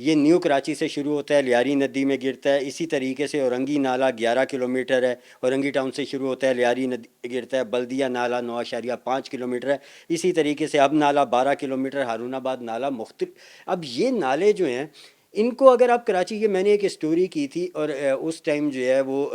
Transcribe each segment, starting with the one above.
یہ نیو کراچی سے شروع ہوتا ہے، لیاری ندی میں گرتا ہے. اسی طریقے سے اورنگی نالا 11 کلومیٹر ہے، اورنگی ٹاؤن سے شروع ہوتا ہے، لیاری ندی گرتا ہے. بلدیہ نالا 9.5 کلومیٹر ہے. اسی طریقے سے اب نالا 12 کلومیٹر، ہارون آباد نالا مختلف. اب یہ نالے جو ہیں ان کو اگر آپ کراچی، یہ میں نے ایک اسٹوری کی تھی اور اس ٹائم جو ہے وہ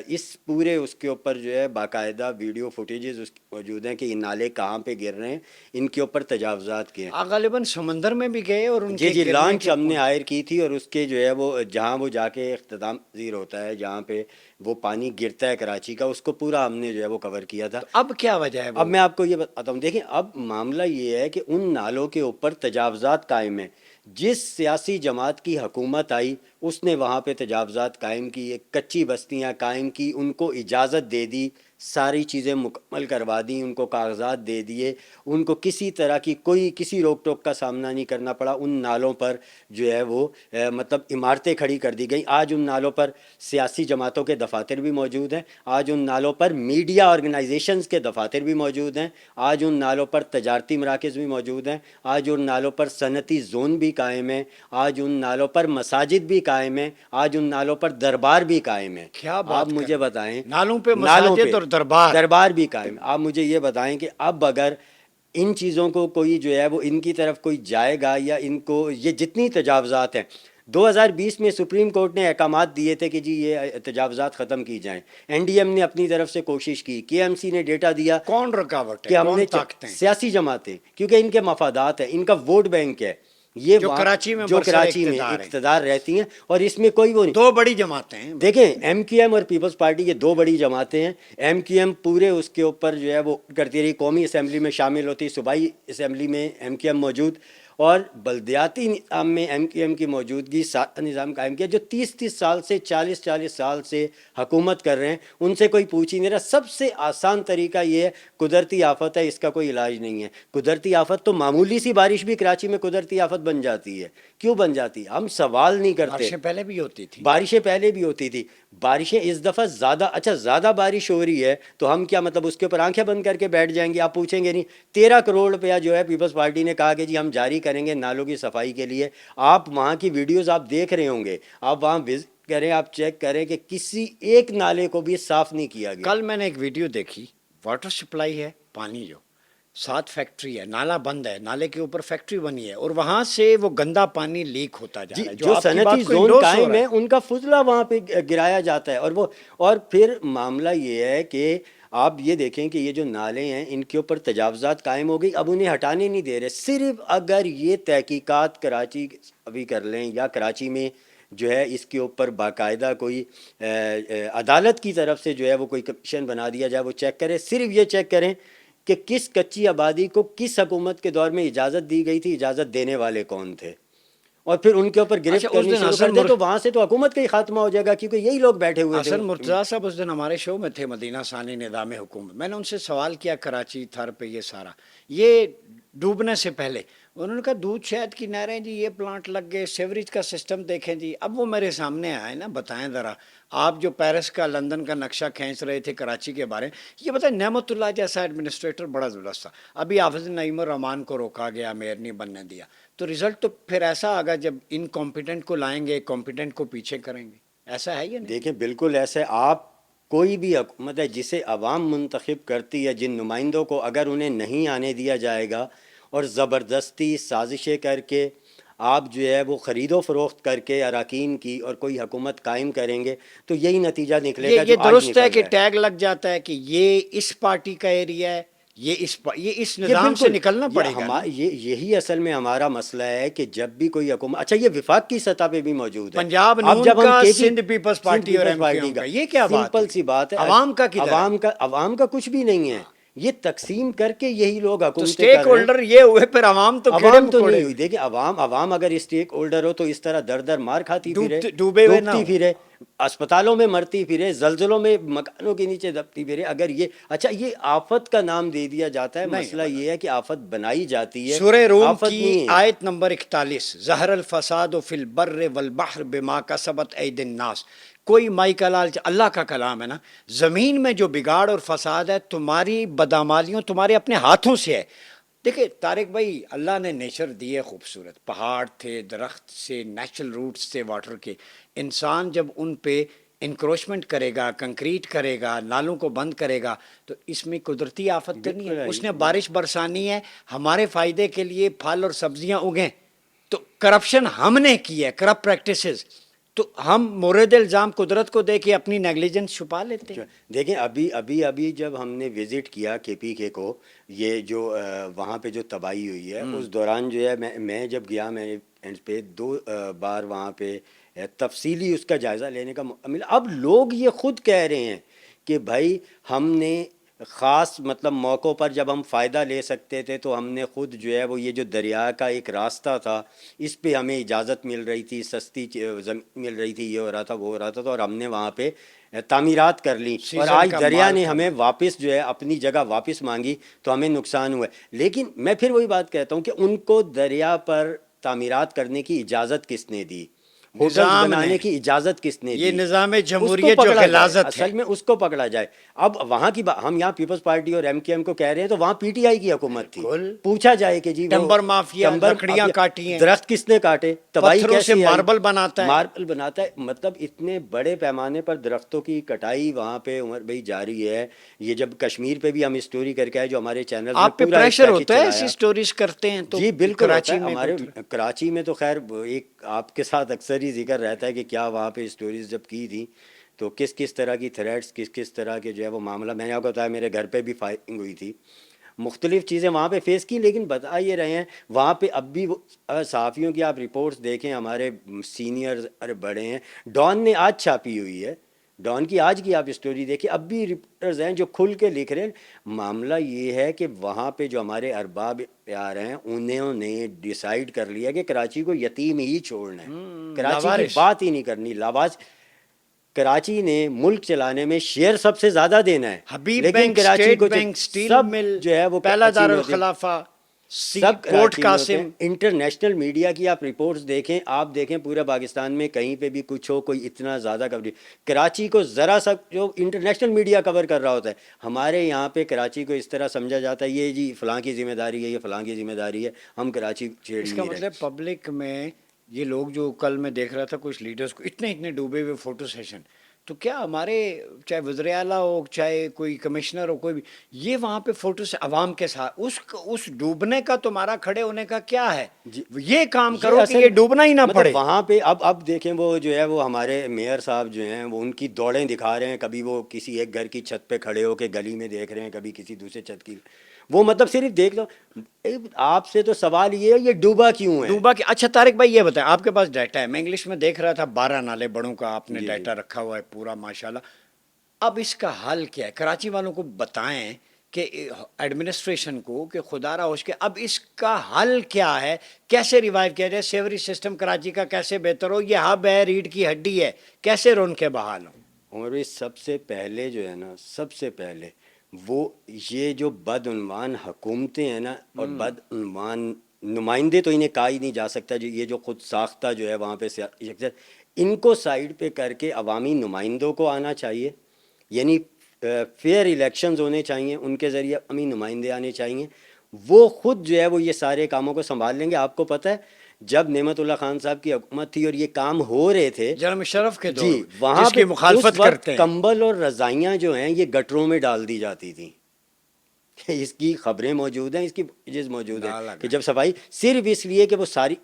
اس پورے اس کے اوپر جو ہے باقاعدہ ویڈیو فوٹیجز اس موجود ہیں کہ یہ نالے کہاں پہ گر رہے ہیں، ان کے اوپر تجاوزات کیے ہیں. غالباً سمندر میں بھی گئے اور ان جی کے جی، گرنے لانچ کے ہم نے ہائر کی تھی اور اس کے جو ہے وہ جہاں وہ جا کے اختتام پذیر ہوتا ہے، جہاں پہ وہ پانی گرتا ہے کراچی کا، اس کو پورا ہم نے جو ہے وہ کور کیا تھا. تو اب کیا وجہ ہے اب وہ؟ میں آپ کو یہ بتاتا ہوں، دیکھیں اب معاملہ یہ ہے کہ ان نالوں کے اوپر تجاوزات قائم ہیں. جس سیاسی جماعت کی حکومت آئی اس نے وہاں پہ تجاوزات قائم کی، ایک کچی بستیاں قائم کی، ان کو اجازت دے دی، ساری چیزیں مکمل کروا دیں، ان کو کاغذات دے دیے، ان کو کسی طرح کی کوئی کسی روک ٹوک کا سامنا نہیں کرنا پڑا. ان نالوں پر جو ہے وہ مطلب عمارتیں کھڑی کر دی گئیں. آج ان نالوں پر سیاسی جماعتوں کے دفاتر بھی موجود ہیں، آج ان نالوں پر میڈیا آرگنائزیشنز کے دفاتر بھی موجود ہیں، آج ان نالوں پر تجارتی مراکز بھی موجود ہیں، آج ان نالوں پر صنعتی زون بھی قائم ہیں، آج ان نالوں پر مساجد بھی قائم ہیں، آج ان نالوں پر دربار بھی قائم ہیں. کیا آپ بات کر مجھے رہے ہیں؟ بتائیں، نالوں پہ نالوں مساجد پہ اور دربار. دربار بھی قائم. آپ مجھے یہ بتائیں کہ اب اگر ان چیزوں کو کوئی جو ہے وہ ان کی طرف کوئی جائے گا، یا ان کو یہ جتنی تجاوزات ہیں، 2020 میں سپریم کورٹ نے احکامات دیے تھے کہ جی یہ تجاوزات ختم کی جائیں. این ڈی ایم نے اپنی طرف سے کوشش کی، کے ایم سی نے ڈیٹا دیا کون رکاوٹ ہے، کہ ہم کون نے طاقتیں؟ سیاسی جماعتیں، کیونکہ ان کے مفادات ہیں، ان کا ووٹ بینک ہے یہ جو وہاں کراچی میں جو برسر کراچی میں اقتدار ہیں. اقتدار رہتی ہیں، اور اس میں کوئی وہ نہیں. دو بڑی جماعتیں ہیں. دیکھیں ایم کیو ایم اور پیپلز پارٹی یہ دو بڑی جماعتیں ہیں. ایم کیو ایم پورے اس کے اوپر جو ہے وہ کرتی رہی، قومی اسمبلی میں شامل ہوتی، صوبائی اسمبلی میں ایم کیو ایم موجود، اور بلدیاتی نظام میں ایم کیو ایم کی موجودگی ساتھ نظام قائم کیا. جو 30 سال سے 40 سال سے حکومت کر رہے ہیں، ان سے کوئی پوچھ ہی نہیں رہا. سب سے آسان طریقہ یہ ہے، قدرتی آفت ہے، اس کا کوئی علاج نہیں ہے. قدرتی آفت تو معمولی سی بارش بھی کراچی میں قدرتی آفت بن جاتی ہے. کیوں بن جاتی ہے؟ ہم سوال نہیں کرتے. بارشیں پہلے بھی ہوتی تھی. بارشیں پہلے بھی ہوتی تھی، بارشیں اس دفعہ زیادہ، اچھا زیادہ بارش ہو رہی ہے تو ہم کیا مطلب اس کے اوپر آنکھیں بند کر کے بیٹھ جائیں گے؟ آپ پوچھیں گے نہیں. 13 کروڑ روپیہ جو ہے پیپلز پارٹی نے کہا کہ جی ہم جاری کریں گے نالوں کی صفائی کے لیے. آپ وہاں کی ویڈیوز آپ دیکھ رہے ہوں گے، آپ وہاں وزٹ کریں، آپ چیک کریں کہ کسی ایک نالے کو بھی صاف نہیں کیا گیا. کل میں نے ایک ویڈیو دیکھی، واٹر سپلائی ہے، پانی جو ساتھ فیکٹری ہے، نالا بند ہے، نالے کے اوپر فیکٹری بنی ہے اور وہاں سے وہ گندا پانی لیک ہوتا جا جی، رہا ہے، جو آپ کی صنعتی بات کو زون انڈورس ہو قائم رہا ہے ان کا فضلہ وہاں پہ گرایا جاتا ہے. اور پھر معاملہ یہ ہے کہ آپ یہ دیکھیں کہ یہ جو نالے ہیں ان کے اوپر تجاوزات قائم ہو گئی، اب انہیں ہٹانے نہیں دے رہے. صرف اگر یہ تحقیقات کراچی ابھی کر لیں، یا کراچی میں جو ہے اس کے اوپر باقاعدہ کوئی عدالت کی طرف سے جو ہے وہ کوئی کمیشن بنا دیا جائے، وہ چیک کرے، صرف یہ چیک کریں کہ کس کچی آبادی کو کس حکومت کے دور میں اجازت دی گئی تھی، اجازت دینے والے کون تھے، اور پھر ان کے اوپر اچھا گرفت اس کرنی دن شروع کر دے تو وہاں سے تو حکومت کا ہی خاتمہ ہو جائے گا، کیونکہ یہی لوگ بیٹھے ہوئے تھے. حسن مرتضیٰ صاحب اس دن ہمارے شو میں تھے، مدینہ ثانی نظام حکومت. میں نے ان سے سوال کیا کراچی تھر پہ یہ سارا یہ ڈوبنے سے پہلے، انہوں نے کہا دودھ شہد کی نہریں جی، یہ پلانٹ لگ گئے، سیوریج کا سسٹم دیکھیں جی. اب وہ میرے سامنے آئے نا، بتائیں ذرا آپ جو پیرس کا لندن کا نقشہ کھینچ رہے تھے کراچی کے بارے میں، یہ بتائیں نعمت اللہ جیسا ایڈمنسٹریٹر بڑا زبردست تھا، ابھی حافظ نعیم الرحمان کو روکا گیا، میئر نہیں بننے دیا، تو رزلٹ تو پھر ایسا آگا جب انکمپیٹنٹ کو لائیں گے کمپیٹنٹ کو پیچھے کریں گے. ایسا ہے یا نہیں؟ دیکھیں بالکل ایسے آپ کوئی بھی حکومت ہے جسے عوام منتخب کرتی ہے، جن نمائندوں کو اگر انہیں نہیں آنے دیا جائے گا اور زبردستی سازشیں کر کے آپ جو ہے وہ خرید و فروخت کر کے اراکین کی اور کوئی حکومت قائم کریں گے تو یہی نتیجہ نکلے گا یہ جو آج درست ہے نکل کہ رہا ہے. ٹیگ لگ جاتا ہے کہ یہ اس پارٹی کا ایریا ہے، یہ اس یہ نظام سے بالکل نکلنا پڑے گا نا. یہی اصل میں ہمارا مسئلہ ہے کہ جب بھی کوئی حکومت، اچھا یہ وفاق کی سطح پہ بھی موجود ہے. پنجاب اب نون جب ہم کا، کے سندھ پیپلز سندھ پارٹی اور Peoples M Q Party M کا، کا، یہ کیا بات سمپل ہوئی؟ سی بات ہے. عوام کا کدھر ہے؟ عوام کا کچھ بھی نہیں ہے، یہ تقسیم کر کے یہی لوگ تو حکومتیں سٹیک کر رہے ہیں. ہولڈر یہ ہوئے، پھر عوام تو کیڑے عوام تو مکوڑے نہیں ہوئی. دیکھیں عوام اگر اسٹیک ہولڈر ہو تو اس طرح در در مار کھاتی پھرے، ڈوبے ہوئے نہ ڈوبتی ہو. پھرے، اسپتالوں میں مرتی پھرے، زلزلوں میں مکانوں کے نیچے دبتی پھرے. اگر یہ اچھا یہ آفت کا نام دے دیا جاتا ہے، نہیں مسئلہ یہ ہے کہ آفت بنائی جاتی ہے، سورہ روم آفت کی نہیں ہے. آیت نمبر 41، ظہر الفساد فی البر والبحر بما کسبت ایدی الناس. کوئی مائی کا لالچ، اللہ کا کلام ہے نا، زمین میں جو بگاڑ اور فساد ہے تمہاری بدعمالیوں، تمہارے اپنے ہاتھوں سے ہے. دیکھیں طارق بھائی، اللہ نے نیچر دی ہے خوبصورت، پہاڑ تھے، درخت سے، نیچرل روٹس تھے واٹر کے. انسان جب ان پہ انکروچمنٹ کرے گا، کنکریٹ کرے گا، نالوں کو بند کرے گا، تو اس میں قدرتی آفت تو نہیں ہے. بالکل ہے. اس نے بارش برسانی ہے ہمارے فائدے کے لیے، پھل اور سبزیاں اگیں. تو کرپشن ہم نے کی ہے، کرپٹ پریکٹسز، تو ہم مورد الزام قدرت کو دے کے اپنی نیگلیجنس چھپا لیتے ہیں. دیکھیں ابھی جب ہم نے وزٹ کیا KPK کو، یہ جو وہاں پہ جو تباہی ہوئی ہے اس دوران جو ہے میں جب گیا، میں اینڈ پہ 2 بار وہاں پہ تفصیلی اس کا جائزہ لینے کا ملا. اب لوگ یہ خود کہہ رہے ہیں کہ بھائی ہم نے خاص مطلب موقعوں پر جب ہم فائدہ لے سکتے تھے تو ہم نے خود جو ہے وہ یہ جو دریا کا ایک راستہ تھا اس پہ ہمیں اجازت مل رہی تھی، سستی زمین مل رہی تھی، یہ ہو رہا تھا وہ ہو رہا تھا، تو اور ہم نے وہاں پہ تعمیرات کر لی، اور سیزن آج کا دریا مال نے تھا. ہمیں واپس جو ہے اپنی جگہ واپس مانگی تو ہمیں نقصان ہوا ہے. لیکن میں پھر وہی بات کہتا ہوں کہ ان کو دریا پر تعمیرات کرنے کی اجازت کس نے دی؟ ہوٹلز نظام نے. بنانے کی اجازت کس نے یہ دی؟ نظام اس کو جمہوریت جو پکڑا جائے، غلاظت ہے. اصل میں اس کو پکڑا جائے. اب وہاں کی ہم یہاں پیپلز پارٹی اور MKM کو کہہ رہے ہیں، تو وہاں PTI کی حکومت تھی. بالکل. پوچھا جائے کہ جی وہ ٹمبر مافیا لکڑیاں کاٹی ہیں، درخت کس نے کاٹے، تباہی پتھروں سے کیسی آئی؟ ماربل بناتا ہے. ماربل بناتا ہے. مطلب اتنے بڑے پیمانے پر درختوں کی کٹائی وہاں پہ عمر بھائی جاری ہے. یہ جب کشمیر پہ بھی ہم اسٹوری کر کے آئے، جو ہمارے چینلز میں آپ پہ پورا ایک پریشر پیکج ہوتا ہے ایسی چلایا. سٹوریز کرتے ہیں تو؟ جی بالکل ہوتا ہے. کراچی میں ہمارے کراچی میں تو خیر ایک آپ کے ساتھ اکثر ہی ذکر رہتا ہے کہ کیا وہاں پہ اسٹوریز جب کی تھی تو کس کس طرح کی تھریٹس، کس طرح کے جو ہے وہ معاملہ. میں نے آپ کو بتایا میرے گھر پہ بھی فائرنگ ہوئی تھی، مختلف چیزیں وہاں پہ فیس کی. لیکن بتا یہ رہے ہیں وہاں پہ اب بھی صحافیوں کی آپ رپورٹس دیکھیں، ہمارے سینئرز بڑے ہیں، ڈان نے آج چھاپی ہوئی ہے، ڈان کی آج کی آپ اسٹوری دیکھیں، اب بھی رپورٹرز ہیں جو کھل کے لکھ رہے ہیں. معاملہ یہ ہے کہ وہاں پہ جو ہمارے ارباب پیار ہیں انہوں نے ڈیسائیڈ کر لیا کہ کراچی کو یتیم ہی چھوڑنا ہے، کراچی کی لاوارث. بات ہی نہیں کرنی. لاواز کراچی نے ملک چلانے میں شیئر سب سے زیادہ دینا ہے، حبیب لیکن بینک، کراچی اسٹیٹ کو بینک، سٹیل سب مل، جو ہے وہ پہلا کراچی میں ہوتے ہیں، دارالخلافہ، سب پورٹ کراچی میں ہوتے ہیں. قاسم. انٹرنیشنل میڈیا کی آپ رپورٹس دیکھیں، آپ دیکھیں پورے پاکستان میں کہیں پہ بھی کچھ ہو، کوئی اتنا زیادہ کوریج کراچی کو ذرا سا جو انٹرنیشنل میڈیا کور کر رہا ہوتا ہے، ہمارے یہاں پہ کراچی کو اس طرح سمجھا جاتا ہے یہ جی فلاں کی ذمہ داری ہے، یہ فلاں کی ذمہ داری ہے، ہم کراچی چھیڑ اس ہی کا نہیں رہے. مطلب پبلک میں یہ لوگ جو کل میں دیکھ رہا تھا کچھ لیڈرز کو اتنے ڈوبے ہوئے فوٹو سیشن، تو کیا ہمارے چاہے وزیر اعلیٰ ہو، چاہے کوئی کمشنر ہو، کوئی بھی، یہ وہاں پہ فوٹو سے عوام کے ساتھ اس ڈوبنے کا تمہارا کھڑے ہونے کا کیا ہے؟ جی یہ کام یہ کرو کہ یہ ڈوبنا ہی نہ پڑے. مطلب وہاں پہ اب دیکھیں وہ جو ہے وہ ہمارے میئر صاحب جو ہیں وہ ان کی دوڑیں دکھا رہے ہیں، کبھی وہ کسی ایک گھر کی چھت پہ کھڑے ہو کے گلی میں دیکھ رہے ہیں، کبھی کسی دوسرے چھت کی، وہ مطلب صرف دیکھ لو. آپ سے تو سوال یہ ہے یہ ڈوبا کیوں ہے؟ ڈوبا کے اچھا طارق بھائی یہ بتائیں، آپ کے پاس ڈیٹا ہے، میں انگلش میں دیکھ رہا تھا 12 نالے بڑوں کا آپ نے جی جی ڈیٹا رکھا ہوا ہے پورا ماشاءاللہ. اب اس کا حل کیا ہے؟ کراچی والوں کو بتائیں کہ ایڈمنسٹریشن کو کہ خدا را ہوش کے اب اس کا حل کیا ہے، کیسے ریوائیو کیا جائے، سیوری سسٹم کراچی کا کیسے بہتر ہو، یہ ہب ہے، ریڑھ کی ہڈی ہے، کیسے رون کے بحال ہو. اور یہ سب سے پہلے جو ہے نا، سب سے پہلے وہ یہ جو بدعنوان حکومتیں ہیں نا اور بدعنوان نمائندے تو انہیں کہا ہی نہیں جا سکتا، جو یہ جو خود ساختہ جو ہے وہاں پہ ان کو سائیڈ پہ کر کے عوامی نمائندوں کو آنا چاہیے. یعنی فیئر الیکشنز ہونے چاہیے، ان کے ذریعے عوامی نمائندے آنے چاہیے، وہ خود جو ہے وہ یہ سارے کاموں کو سنبھال لیں گے. آپ کو پتہ ہے جب نعمت اللہ خان صاحب کی حکومت تھی اور یہ کام ہو رہے تھے، جنرل مشرف کے دور جی میں وہاں جس پہ کی اس مخالفت وقت کرتے ہیں. کمبل اور رضائیاں جو ہیں یہ گٹروں میں ڈال دی جاتی تھیں. اس کی خبریں موجود ہیں، اس کی چیز موجود ہے کہ جب صفائی صرف اس لیے کہ وہ ساری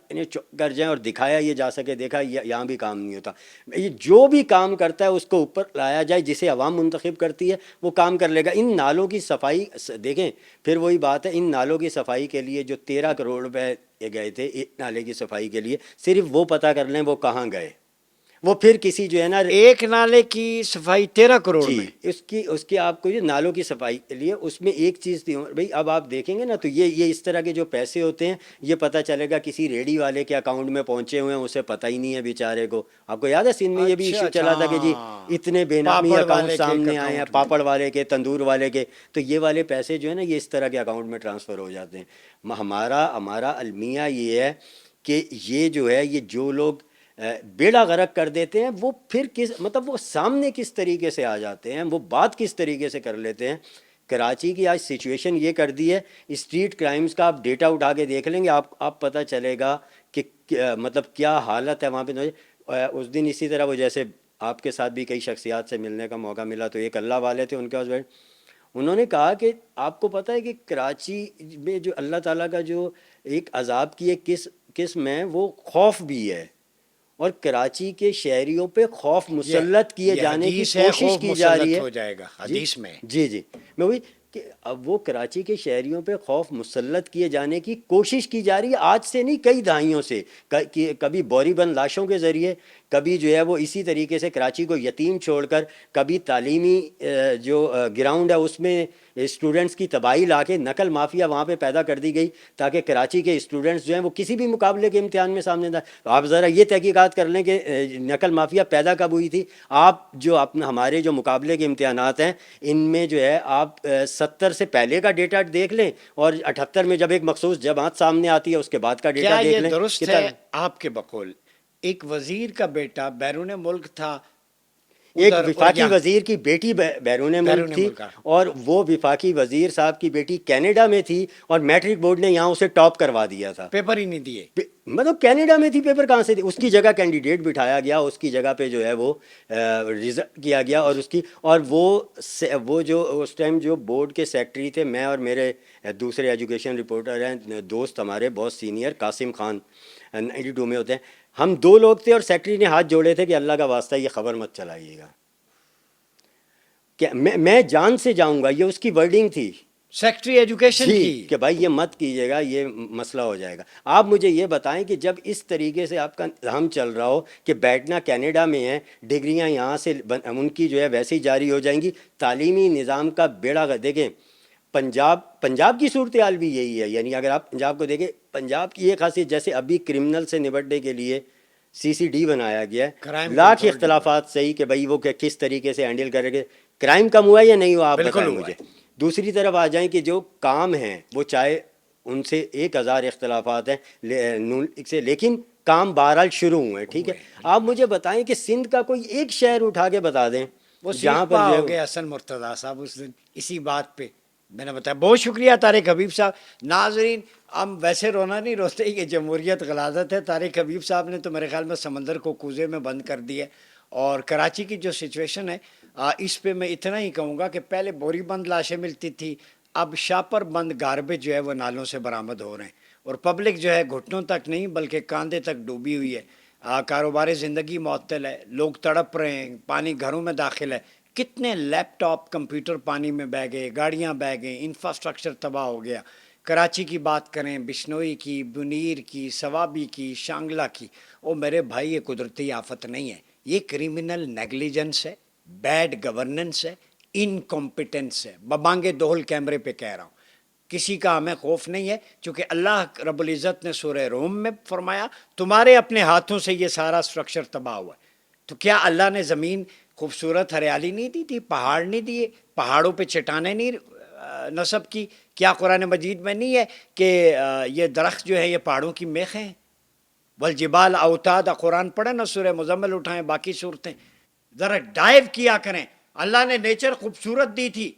کر جائیں اور دکھایا یہ جا سکے، دیکھا یہاں بھی کام نہیں ہوتا. یہ جو بھی کام کرتا ہے اس کو اوپر لایا جائے، جسے عوام منتخب کرتی ہے وہ کام کر لے گا. ان نالوں کی صفائی دیکھیں، پھر وہی بات ہے، ان نالوں کی صفائی کے لیے جو 13 کروڑ روپے گئے تھے ایک نالے کی صفائی کے لیے، صرف وہ پتہ کر لیں وہ کہاں گئے. وہ پھر کسی جو ہے نا ایک نالے کی صفائی 13 کروڑ جی میں. اس کی آپ کو یہ نالوں کی صفائی کے لیے اس میں ایک چیز تھی بھائی. اب آپ دیکھیں گے نا تو یہ اس طرح کے جو پیسے ہوتے ہیں یہ پتہ چلے گا کسی ریڈی والے کے اکاؤنٹ میں پہنچے ہوئے ہیں، اسے پتہ ہی نہیں ہے بیچارے کو. آپ کو یاد ہے سندھ میں یہ بھی اچھا ایشو اچھا، چلا تھا کہ جی ہاں، اتنے بے نامی پاپڑ اکاؤنٹ والے کے ایک سامنے آئے ہیں، اکاؤنٹ میں. پاپڑ والے کے، تندور والے کے، تو یہ والے پیسے جو ہے نا یہ اس طرح کے اکاؤنٹ میں ٹرانسفر ہو جاتے ہیں. ہمارا المیہ یہ ہے کہ یہ جو ہے یہ جو لوگ بیڑا غرق کر دیتے ہیں وہ پھر کس مطلب وہ سامنے کس طریقے سے آ جاتے ہیں، وہ بات کس طریقے سے کر لیتے ہیں. کراچی کی آج سچویشن یہ کر دی ہے، اسٹریٹ کرائمز کا آپ ڈیٹا اٹھا کے دیکھ لیں گے، آپ پتہ چلے گا کہ مطلب کیا حالت ہے وہاں پہ. اس دن اسی طرح وہ جیسے آپ کے ساتھ بھی کئی شخصیات سے ملنے کا موقع ملا، تو ایک اللہ والے تھے ان کے پاس، انہوں نے کہا کہ آپ کو پتہ ہے کہ کراچی میں جو اللہ تعالیٰ کا جو ایک عذاب کی ایک قسم ہے وہ خوف بھی ہے، اور کراچی کے شہریوں پہ خوف مسلط کیے یہ جانے کی حدیث ہے، کوشش خوف کی جا رہی مسلط ہے. ہو جائے گا جی حدیث میں. جی جی میں وہی کہ اب وہ کراچی کے شہریوں پہ خوف مسلط کیے جانے کی کوشش کی جا رہی ہے، آج سے نہیں کئی دہائیوں سے. کبھی بوری بند لاشوں کے ذریعے، کبھی جو ہے وہ اسی طریقے سے کراچی کو یتیم چھوڑ کر، کبھی تعلیمی جو گراؤنڈ ہے اس میں اسٹوڈنٹس کی تباہی لا کے نقل مافیا وہاں پہ پیدا کر دی گئی تاکہ کراچی کے اسٹوڈنٹس جو ہیں وہ کسی بھی مقابلے کے امتحان میں سامنے نہ. آپ ذرا یہ تحقیقات کر لیں کہ نقل مافیا پیدا کب ہوئی تھی. آپ جو ہمارے جو مقابلے کے امتحانات ہیں ان میں جو ہے آپ 70 سے پہلے کا ڈیٹا دیکھ لیں، اور 78 میں جب ایک مخصوص جماعت سامنے آتی ہے اس کے بعد کا ڈیٹا کیا دیکھ یہ لیں. درست ہے آپ کے بقول ایک وزیر کا بیٹا بیرون ملک تھا، ایک ادھر اور وفاقی یہاں وزیر کی بیٹی بیرون ملک تھی، کا اور وہ وفاقی وزیر صاحب کی بیٹی کینیڈا میں تھی، اور میٹرک بورڈ نے یہاں اسے ٹاپ کروا دیا تھا. پیپر ہی نہیں دیے. مطلب کینیڈا میں تھی، پیپر کہاں سے تھی؟ اس کی جگہ کینڈیڈیٹ بٹھایا گیا، اس کی جگہ پہ جو ہے وہ رزلٹ کیا گیا، اور وہ جو اس ٹائم جو بورڈ کے سیکٹری تھے، میں اور میرے دوسرے ایجوکیشن رپورٹر ہیں دوست ہمارے بہت سینئر، قاسم خان 92 میں ہوتے ہیں، ہم دو لوگ تھے، اور سیکٹری نے ہاتھ جوڑے تھے کہ اللہ کا واسطہ یہ خبر مت چلائیے گا، کہ میں جان سے جاؤں گا، یہ اس کی ورڈنگ تھی سیکٹری ایجوکیشن جی، کی. کہ بھائی یہ مت کیجیے گا، یہ مسئلہ ہو جائے گا. آپ مجھے یہ بتائیں کہ جب اس طریقے سے آپ کا نظام چل رہا ہو کہ بیٹھنا کینیڈا میں ہے، ڈگریاں یہاں سے ان کی جو ہے ویسے ہی جاری ہو جائیں گی، تعلیمی نظام کا بیڑا دیکھیں. پنجاب کی صورتحال بھی یہی ہے. یعنی اگر آپ پنجاب کو دیکھیں، پنجاب کی یہ خاصیت، جیسے ابھی کرمنل سے نبٹنے کے لیے CCD بنایا گیا ہے، کرائم لاکھ کنٹرول اختلافات صحیح کہ بھائی وہ کس طریقے سے ہینڈل کرے گے. کرائم کم ہوا ہے یا نہیں ہوا، آپ بالکل بتائیں ہوا مجھے. ہے. دوسری طرف آ جائیں کہ جو کام ہیں وہ چاہے ان سے 1000 اختلافات ہیں سے، لیکن کام بہرحال شروع ہوئے. ٹھیک ہے، آپ مجھے بتائیں کہ سندھ کا کوئی ایک شہر اٹھا کے بتا دیں وہ جہاں سیخ پر پا جو ہو ہے گئے حسن مرتضیٰ صاحب اس دن اسی بات پہ میں نے بتایا. بہت شکریہ طارق حبیب صاحب. ناظرین، ہم ویسے رونا نہیں روتے کہ جمہوریت غلاظت ہے. طارق حبیب صاحب نے تو میرے خیال میں سمندر کو کوزے میں بند کر دیا. اور کراچی کی جو سچویشن ہے اس پہ میں اتنا ہی کہوں گا کہ پہلے بوری بند لاشیں ملتی تھی، اب شاپر بند گاربیج جو ہے وہ نالوں سے برآمد ہو رہے ہیں، اور پبلک جو ہے گھٹنوں تک نہیں بلکہ کاندھے تک ڈوبی ہوئی ہے. کاروبار زندگی معطل ہے، لوگ تڑپ رہے ہیں، پانی گھروں میں داخل ہے. کتنے لیپ ٹاپ کمپیوٹر پانی میں بہہ گئے، گاڑیاں بہہ گئیں، انفراسٹرکچر تباہ ہو گیا. کراچی کی بات کریں، بشنوئی کی، بنیر کی، سوابی کی، شانگلہ کی، او میرے بھائی یہ قدرتی آفت نہیں ہے، یہ کرمنل نیگلیجنس ہے، بیڈ گورننس ہے، انکمپیٹنس ہے. ببانگے دہل کیمرے پہ کہہ رہا ہوں. کسی کا ہمیں خوف نہیں ہے، چونکہ اللہ رب العزت نے سورہ روم میں فرمایا تمہارے اپنے ہاتھوں سے یہ سارا سٹرکچر تباہ ہوا ہے. تو کیا اللہ نے زمین خوبصورت ہریالی نہیں دی تھی؟ پہاڑ نہیں دیے؟ پہاڑوں پہ چٹانیں نہیں نصب کی؟ کیا قرآن مجید میں نہیں ہے کہ یہ درخت جو ہے یہ پہاڑوں کی میخیں ہیں؟ والجبال اوتاد، قرآن پڑھیں نا، سورہ مزمل اٹھائیں، باقی صورتیں ذرا ڈائیو کیا کریں. اللہ نے نیچر خوبصورت دی تھی،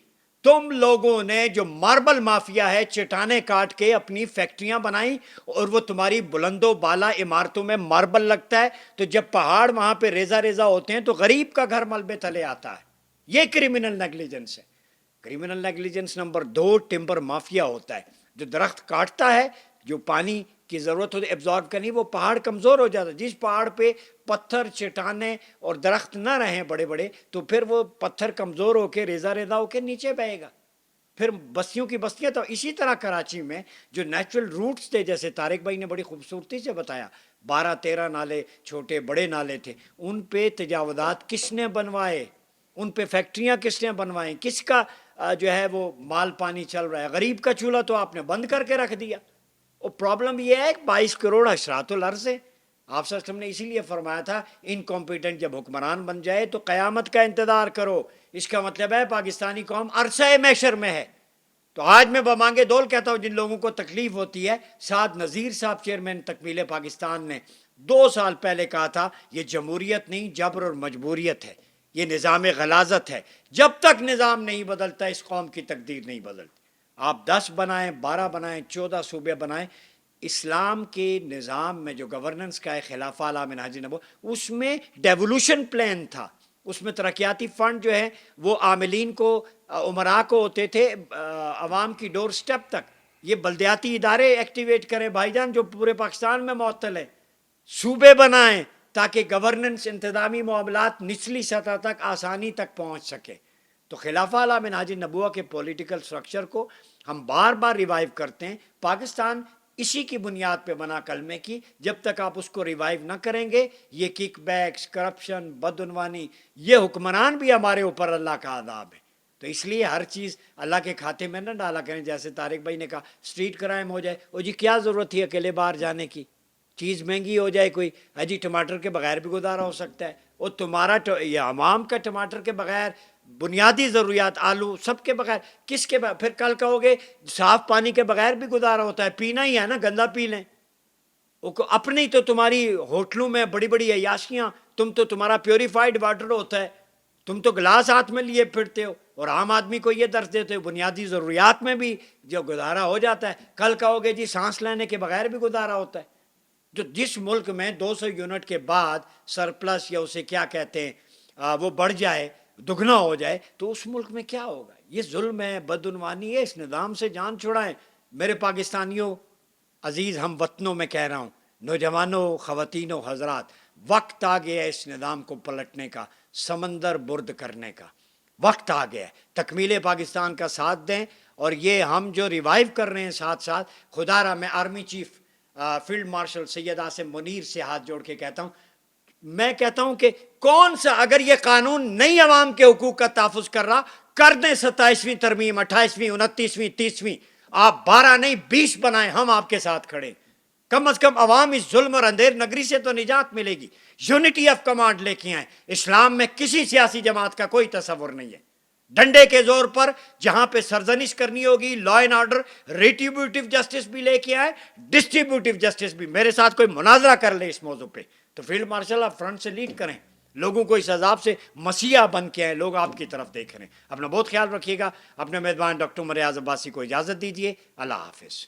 تم لوگوں نے جو ماربل مافیا ہے چٹانیں کاٹ کے اپنی فیکٹریاں بنائیں، اور وہ تمہاری بلند و بالا عمارتوں میں ماربل لگتا ہے، تو جب پہاڑ وہاں پہ ریزہ ریزہ ہوتے ہیں تو غریب کا گھر ملبے تلے آتا ہے. یہ کرمنل نیگلیجنس ہے. Criminal negligence number 2 timber mafia ہوتا ہے، جو درخت کاٹتا ہے، جو پانی کی ضرورت ہوتی ہے ایبزارب کرنی، وہ پہاڑ کمزور ہو جاتا ہے. جس پہاڑ پہ پتھر چٹانیں اور درخت نہ رہیں بڑے بڑے، تو پھر وہ پتھر کمزور ہو کے ریزہ ریزہ ہو کے نیچے بہے گا، پھر بستیوں کی بستیاں. تو اسی طرح کراچی میں جو نیچرل روٹس تھے، جیسے طارق بھائی نے بڑی خوبصورتی سے بتایا، 12-13 نالے چھوٹے بڑے نالے تھے، ان پہ تجاوزات کس نے بنوائے؟ ان پہ فیکٹریاں کس نے بنوائیں؟ کس کا جو ہے وہ مال پانی چل رہا ہے؟ غریب کا چولہا تو آپ نے بند کر کے رکھ دیا. اور پرابلم یہ ہے کہ 22 کروڑ حشرات الارض ہے. آپ صلی اللہ علیہ وسلم نے اسی لیے فرمایا تھا انکمپیٹنٹ جب حکمران بن جائے تو قیامت کا انتظار کرو. اس کا مطلب ہے پاکستانی قوم عرصہ محشر میں ہے. تو آج میں بمانگے دول کہتا ہوں، جن لوگوں کو تکلیف ہوتی ہے، سعد نذیر صاحب چیئرمین تکمیل پاکستان نے 2 سال پہلے کہا تھا یہ جمہوریت نہیں، جبر اور مجبوریت ہے. یہ نظام غلاظت ہے. جب تک نظام نہیں بدلتا اس قوم کی تقدیر نہیں بدلتی. آپ 10 بنائیں، 12 بنائیں، 14 صوبے بنائیں، اسلام کے نظام میں جو گورننس کا ہے خلافہ اعلیٰ منہاج نبوت، اس میں ڈیولوشن پلان تھا. اس میں ترقیاتی فنڈ جو ہے وہ عاملین کو، امراء کو ہوتے تھے عوام کی ڈور سٹیپ تک. یہ بلدیاتی ادارے ایکٹیویٹ کریں بھائی جان جو پورے پاکستان میں معطل ہے. صوبے بنائیں تاکہ گورننس، انتظامی معاملات نچلی سطح تک آسانی تک پہنچ سکے. تو خلافہ اعلیٰ منہاج نبوہ کے پولیٹیکل سٹرکچر کو ہم بار بار ریوائیو کرتے ہیں. پاکستان اسی کی بنیاد پہ بنا کلمے کی. جب تک آپ اس کو ریوائیو نہ کریں گے یہ کک بیکس، کرپشن، بدعنوانی، یہ حکمران بھی ہمارے اوپر اللہ کا عذاب ہے. تو اس لیے ہر چیز اللہ کے کھاتے میں نہ ڈالا کریں. جیسے طارق بھائی نے کہا اسٹریٹ کرائم ہو جائے، او جی کیا ضرورت تھی اکیلے باہر جانے کی؟ چیز مہنگی ہو جائے کوئی، جی ٹماٹر کے بغیر بھی گزارا ہو سکتا ہے. وہ تمہارا یہ عوام کا ٹماٹر کے بغیر، بنیادی ضروریات آلو سب کے بغیر، کس کے بغیر؟ پھر کل کہو گے صاف پانی کے بغیر بھی گزارا ہوتا ہے، پینا ہی ہے نا، گندا پی لیں. اپنی تو تمہاری ہوٹلوں میں بڑی بڑی عیاشیاں، تمہارا پیوریفائڈ واٹر ہوتا ہے، تم تو گلاس ہاتھ میں لیے پھرتے ہو، اور عام آدمی کو یہ درس دیتے ہو. بنیادی ضروریات میں بھی جو گزارا ہو جاتا ہے. کل کہو گے جی سانس لینے کے بغیر بھی گزارا ہوتا ہے. جو جس ملک میں 200 یونٹ کے بعد سرپلس، یا اسے کیا کہتے ہیں، وہ بڑھ جائے، دگنا ہو جائے، تو اس ملک میں کیا ہوگا؟ یہ ظلم ہے، بدعنوانی ہے. اس نظام سے جان چھڑائیں. میرے پاکستانیوں، عزیز ہم وطنوں میں کہہ رہا ہوں، نوجوانوں، خواتینوں، حضرات، وقت آ گیا ہے اس نظام کو پلٹنے کا، سمندر برد کرنے کا. وقت آ گیا ہے. تکمیل پاکستان کا ساتھ دیں. اور یہ ہم جو ریوائیو کر رہے ہیں ساتھ ساتھ، خدا را میں army chief field marshal Syed Asim Munir سے ہاتھ جوڑ کے کہتا ہوں، میں کہتا ہوں کہ کون سا، اگر یہ قانون نئی عوام کے حقوق کا تحفظ کر رہا، کر دیں 27ویں ترمیم، 28ویں، 29ویں، 30ویں. آپ 12 نہیں 20 بنائیں، ہم آپ کے ساتھ کھڑے. کم از کم عوام اس ظلم اور اندھیر نگری سے تو نجات ملے گی. یونٹی آف کمانڈ لے کے آئیں. اسلام میں کسی سیاسی جماعت کا کوئی تصور نہیں ہے. ڈنڈے کے زور پر جہاں پہ سرزنش کرنی ہوگی، لا اینڈ آرڈر، ریٹریبیوٹیو جسٹس بھی لے کے آئے، ڈسٹریبیوٹیو جسٹس بھی. میرے ساتھ کوئی مناظرہ کر لے اس موضوع پہ تو فیلڈ مارشل آپ فرنٹ سے لیڈ کریں. لوگوں کو اس عذاب سے مسیحا بن کے آئے. لوگ آپ کی طرف دیکھ رہے ہیں. اپنا بہت خیال رکھیے گا. اپنے میزبان ڈاکٹر عمر ایاز عباسی کو اجازت دیجیے. اللہ حافظ.